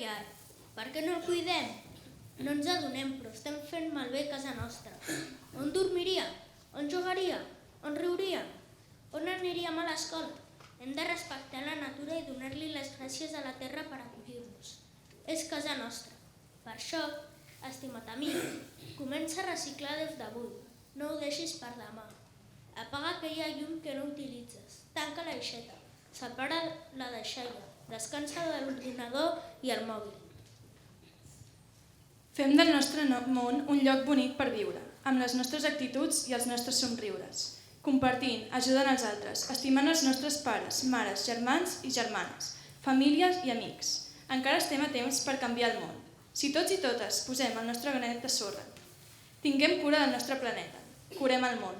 i ara. Per què no el cuidem? No ens adonem, però estem fent malbé casa nostra. On dormiria? On jugaria? On riuria? On aniríem a l'escola? Hem de respectar la natura i donar-li les gràcies a la terra per acollir-nos. És casa nostra. Per això, estimat amic, comença a reciclar des d'avui. No ho deixis per demà. Apaga aquella llum que no utilitzes. Tanca l'aixeta. Separa la deixalla. Descansa de l'ordinador i el mòbil. Fem del nostre món un lloc bonic per viure, amb les nostres actituds i els nostres somriures. Compartint, ajudant els altres, estimant els nostres pares, mares, germans i germanes, famílies i amics. Encara estem a temps per canviar el món. Si tots i totes posem el nostre granet de sorra, tinguem cura del nostre planeta, curem el món.